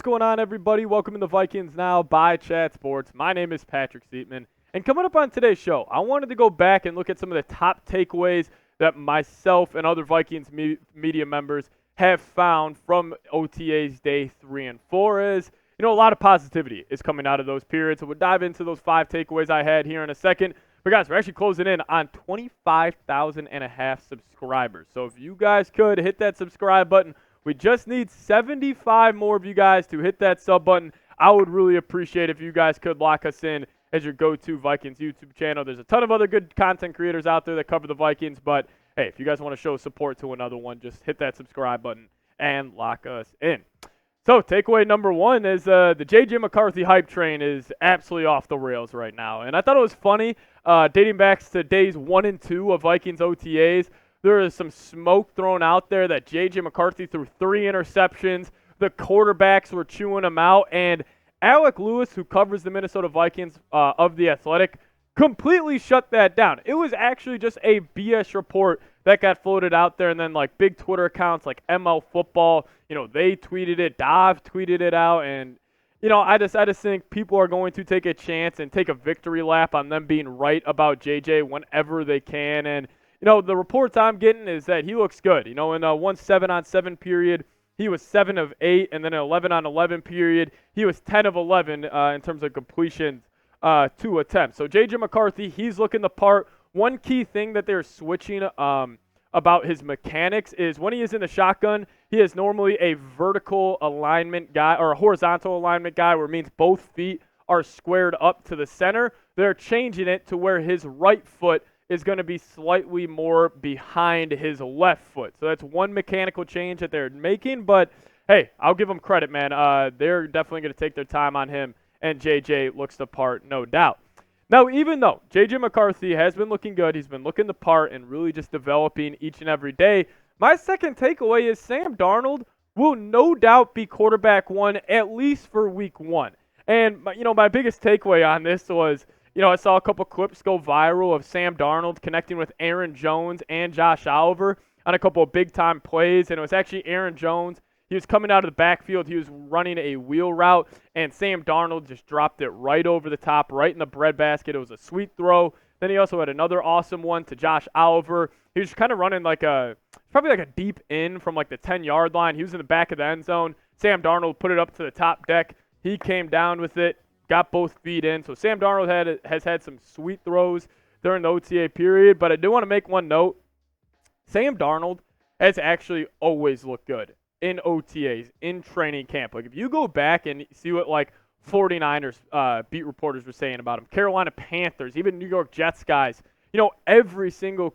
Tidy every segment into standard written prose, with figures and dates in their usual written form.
What's going on, everybody? Welcome to the Vikings Now by Chat Sports. My name is Patrick Siepman, and coming up on today's show, I wanted to go back and look at some of the top takeaways that myself and other Vikings media members have found from OTAs day 3 and 4. As a lot of positivity is coming out of those periods. So we'll dive into those 5 takeaways I had here in a second. But guys, we're actually closing in on 25,500 subscribers. So if you guys could hit that subscribe button. We just need 75 more of you guys to hit that sub button. I would really appreciate if you guys could lock us in as your go-to Vikings YouTube channel. There's a ton of other good content creators out there that cover the Vikings, but hey, if you guys want to show support to another one, just hit that subscribe button and lock us in. So takeaway number 1 is the J.J. McCarthy hype train is absolutely off the rails right now. And I thought it was funny, dating back to days 1 and 2 of Vikings OTAs, there is some smoke thrown out there that J.J. McCarthy threw 3 interceptions. The quarterbacks were chewing him out. And Alec Lewis, who covers the Minnesota Vikings of The Athletic, completely shut that down. It was actually just a BS report that got floated out there. And then like big Twitter accounts like ML Football, they tweeted it. Dov tweeted it out. And, I just think people are going to take a chance and take a victory lap on them being right about J.J. whenever they can. And the reports I'm getting is that he looks good. In a 1 7-on-7 period, he was 7 of 8, and then an 11-on-11 period, he was 10 of 11 in terms of completions to attempts. So J.J. McCarthy, he's looking the part. One key thing that they're switching about his mechanics is when he is in the shotgun, he is normally a vertical alignment guy or a horizontal alignment guy, where it means both feet are squared up to the center. They're changing it to where his right foot is going to be slightly more behind his left foot. So that's one mechanical change that they're making. But, hey, I'll give them credit, man. They're definitely going to take their time on him, and J.J. looks the part, no doubt. Now, even though J.J. McCarthy has been looking good, he's been looking the part and really just developing each and every day, my second takeaway is Sam Darnold will no doubt be quarterback 1 at least for week 1. And, my biggest takeaway on this was, I saw a couple clips go viral of Sam Darnold connecting with Aaron Jones and Josh Oliver on a couple of big-time plays, and it was actually Aaron Jones. He was coming out of the backfield. He was running a wheel route, and Sam Darnold just dropped it right over the top, right in the breadbasket. It was a sweet throw. Then he also had another awesome one to Josh Oliver. He was kind of running probably like a deep in from like the 10-yard line. He was in the back of the end zone. Sam Darnold put it up to the top deck. He came down with it. Got both feet in. So Sam Darnold has had some sweet throws during the OTA period, but I do want to make one note. Sam Darnold has actually always looked good in OTAs, in training camp. Like if you go back and see what like 49ers beat reporters were saying about him, Carolina Panthers, even New York Jets guys, every single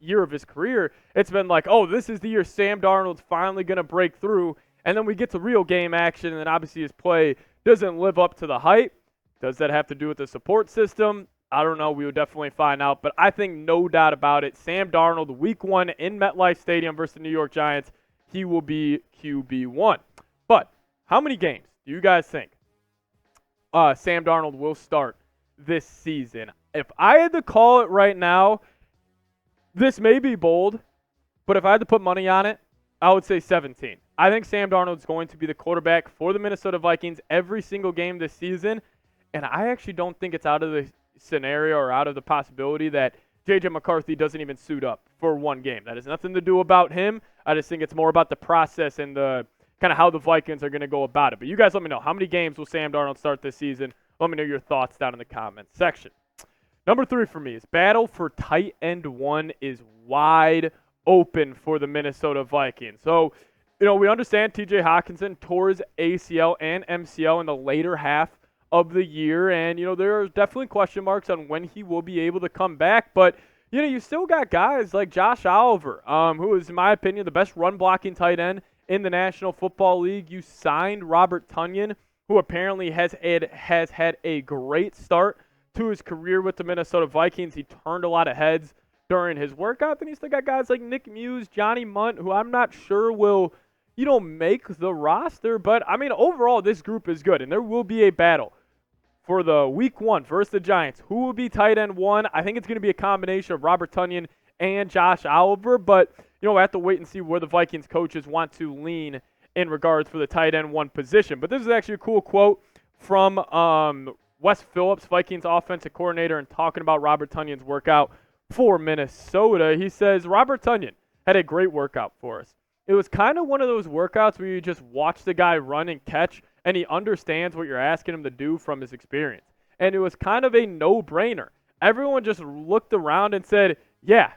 year of his career, it's been like, oh, this is the year Sam Darnold's finally going to break through. And then we get to real game action, and then obviously his play doesn't live up to the hype. Does that have to do with the support system? I don't know. We will definitely find out. But I think no doubt about it, Sam Darnold, week 1 in MetLife Stadium versus the New York Giants, he will be QB1. But how many games do you guys think Sam Darnold will start this season? If I had to call it right now, this may be bold, but if I had to put money on it, I would say 17. I think Sam Darnold is going to be the quarterback for the Minnesota Vikings every single game this season, and I actually don't think it's out of the scenario or out of the possibility that J.J. McCarthy doesn't even suit up for one game. That has nothing to do about him. I just think it's more about the process and the kind of how the Vikings are going to go about it. But you guys let me know, how many games will Sam Darnold start this season? Let me know your thoughts down in the comments section. Number 3 for me is battle for tight end 1 is wide open for the Minnesota Vikings. So, we understand T.J. Hockenson tore his ACL and MCL in the later half of the year, and, there are definitely question marks on when he will be able to come back, but, you still got guys like Josh Oliver, who is, in my opinion, the best run-blocking tight end in the National Football League. You signed Robert Tonyan, who apparently has had a great start to his career with the Minnesota Vikings. He turned a lot of heads during his workout. Then you still got guys like Nick Muse, Johnny Munt, who I'm not sure will make the roster. But, overall, this group is good, and there will be a battle for the week 1 versus the Giants. Who will be tight end 1? I think it's going to be a combination of Robert Tonyan and Josh Oliver, but, we'll have to wait and see where the Vikings coaches want to lean in regards for the tight end one position. But this is actually a cool quote from Wes Phillips, Vikings offensive coordinator, and talking about Robert Tunyon's workout for Minnesota. He says, Robert Tonyan had a great workout for us. It was kind of one of those workouts where you just watch the guy run and catch, and he understands what you're asking him to do from his experience. And it was kind of a no-brainer. Everyone just looked around and said, yeah,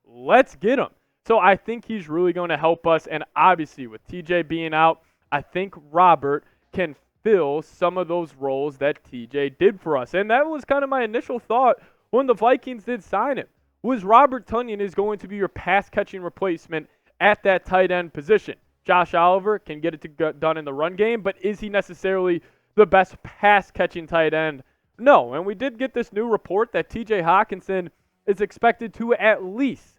let's get him. So I think he's really going to help us. And obviously, with TJ being out, I think Robert can fill some of those roles that TJ did for us. And that was kind of my initial thought when the Vikings did sign him, was Robert Tonyan is going to be your pass-catching replacement at that tight end position. Josh Oliver can get it done in the run game, but is he necessarily the best pass-catching tight end? No, and we did get this new report that TJ Hawkinson is expected to at least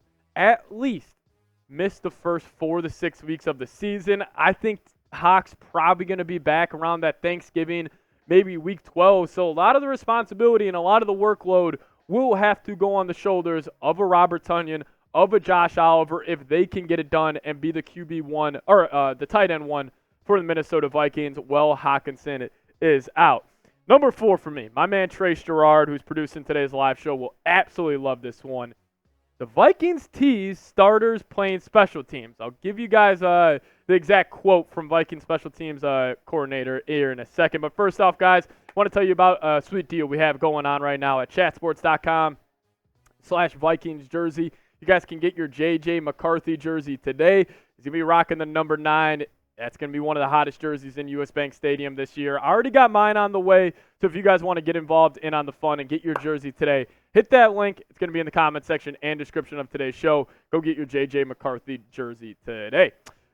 miss the first 4 to 6 weeks of the season. I think Hawk's probably going to be back around that Thanksgiving, maybe week 12. So a lot of the responsibility and a lot of the workload will have to go on the shoulders of a Robert Tonyan, of a Josh Oliver, if they can get it done and be the QB1 or the tight end one for the Minnesota Vikings while Hawkinson is out. Number 4 for me, my man Trace Gerard, who's producing today's live show, will absolutely love this one. The Vikings tease starters playing special teams. I'll give you guys the exact quote from Vikings special teams coordinator here in a second. But first off, guys, I want to tell you about a sweet deal we have going on right now at chatsports.com/Vikings jersey. You guys can get your J.J. McCarthy jersey today. He's going to be rocking the number 9. That's going to be one of the hottest jerseys in U.S. Bank Stadium this year. I already got mine on the way, so if you guys want to get involved in on the fun and get your jersey today, hit that link. It's going to be in the comment section and description of today's show. Go get your J.J. McCarthy jersey today.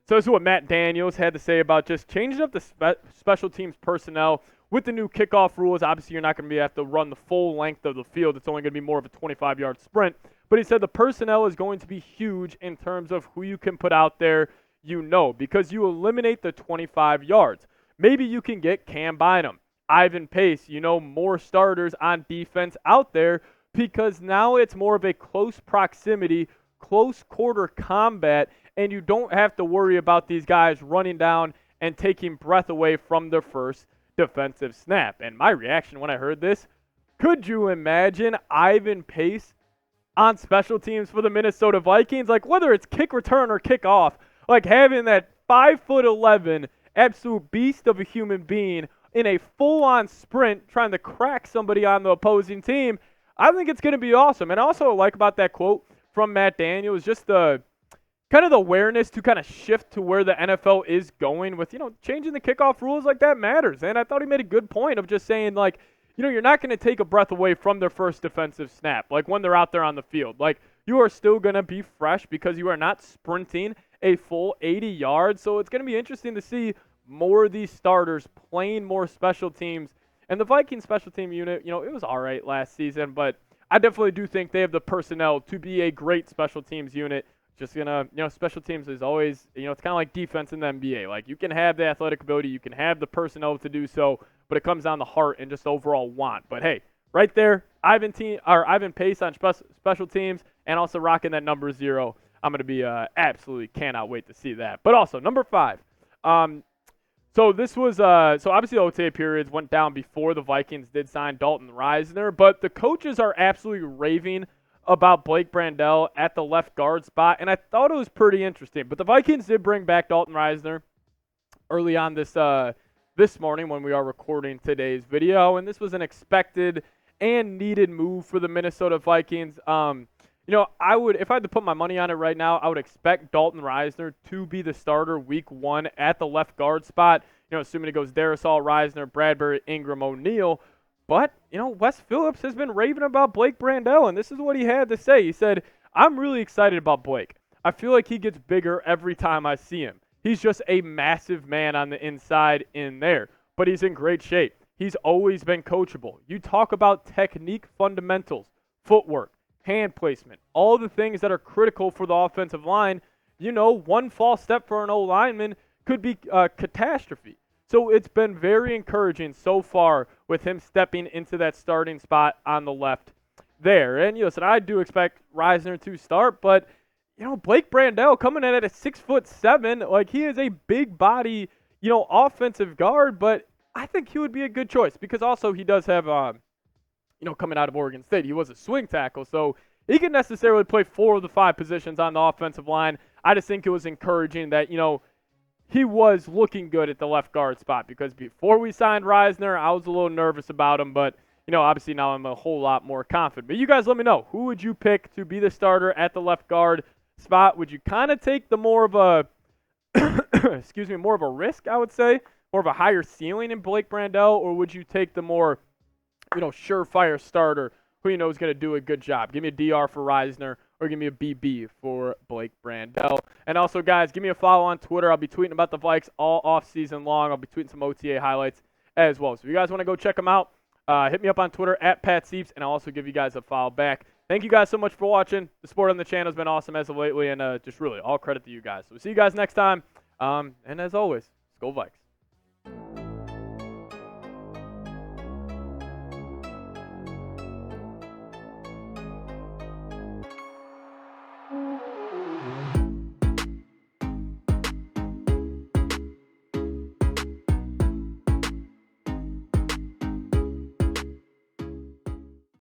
So this is what Matt Daniels had to say about just changing up the special teams personnel with the new kickoff rules. Obviously, you're not going to have to run the full length of the field. It's only going to be more of a 25-yard sprint. But he said the personnel is going to be huge in terms of who you can put out there, because you eliminate the 25 yards. Maybe you can get Cam Bynum, Ivan Pace, more starters on defense out there, because now it's more of a close proximity, close quarter combat, and you don't have to worry about these guys running down and taking breath away from their first defensive snap. And my reaction when I heard this, could you imagine Ivan Pace on special teams for the Minnesota Vikings? Like, whether it's kick return or kick off, like having that 5'11" absolute beast of a human being in a full-on sprint trying to crack somebody on the opposing team, I think it's going to be awesome. And also what I like about that quote from Matt Daniels, just the kind of the awareness to kind of shift to where the NFL is going with, changing the kickoff rules like that matters. And I thought he made a good point of just saying, like, you're not going to take a breath away from their first defensive snap, like when they're out there on the field. Like, you are still going to be fresh because you are not sprinting a full 80 yards. So it's going to be interesting to see more of these starters playing more special teams. And the Vikings special team unit, it was all right last season, but I definitely do think they have the personnel to be a great special teams unit. Just going to, special teams is always, it's kind of like defense in the NBA. Like, you can have the athletic ability, you can have the personnel to do so, but it comes down to heart and just overall want. But hey, right there, Ivan Pace on special teams and also rocking that number 0. I'm going to be absolutely cannot wait to see that. But also, number 5. So this was, so obviously the OTA periods went down before the Vikings did sign Dalton Risner, but the coaches are absolutely raving about Blake Brandel at the left guard spot, and I thought it was pretty interesting. But the Vikings did bring back Dalton Risner early on this morning when we are recording today's video, and this was an expected and needed move for the Minnesota Vikings. I would, if I had to put my money on it right now, I would expect Dalton Risner to be the starter week 1 at the left guard spot, assuming it goes Darrisaw, Risner, Bradbury, Ingram, O'Neal. But, Wes Phillips has been raving about Blake Brandel, and this is what he had to say. He said, I'm really excited about Blake. I feel like he gets bigger every time I see him. He's just a massive man on the inside in there, but he's in great shape. He's always been coachable. You talk about technique fundamentals, footwork, hand placement, all the things that are critical for the offensive line. One false step for an O-lineman could be a catastrophe. So it's been very encouraging so far with him stepping into that starting spot on the left there. And listen, I do expect Risner to start, but Blake Brandel coming in at a 6'7", like he is a big body, offensive guard, but I think he would be a good choice because also he does have, coming out of Oregon State, he was a swing tackle, so he can necessarily play 4 of the 5 positions on the offensive line. I just think it was encouraging that, he was looking good at the left guard spot because before we signed Reisner, I was a little nervous about him, but obviously now I'm a whole lot more confident. But you guys let me know, who would you pick to be the starter at the left guard spot? Would you kind of take the more of a, more of a risk, I would say, more of a higher ceiling in Blake Brandel, or would you take the more, surefire starter who is going to do a good job? Give me a DR for Reisner, or give me a BB for Blake Brandel. And also, guys, give me a follow on Twitter. I'll be tweeting about the Vikes all off season long. I'll be tweeting some OTA highlights as well. So if you guys want to go check them out, hit me up on Twitter at Pat Sieps, and I'll also give you guys a follow back. Thank you guys so much for watching. The support on the channel has been awesome as of lately, and just really all credit to you guys. So we'll see you guys next time. And as always, Skol Vikes.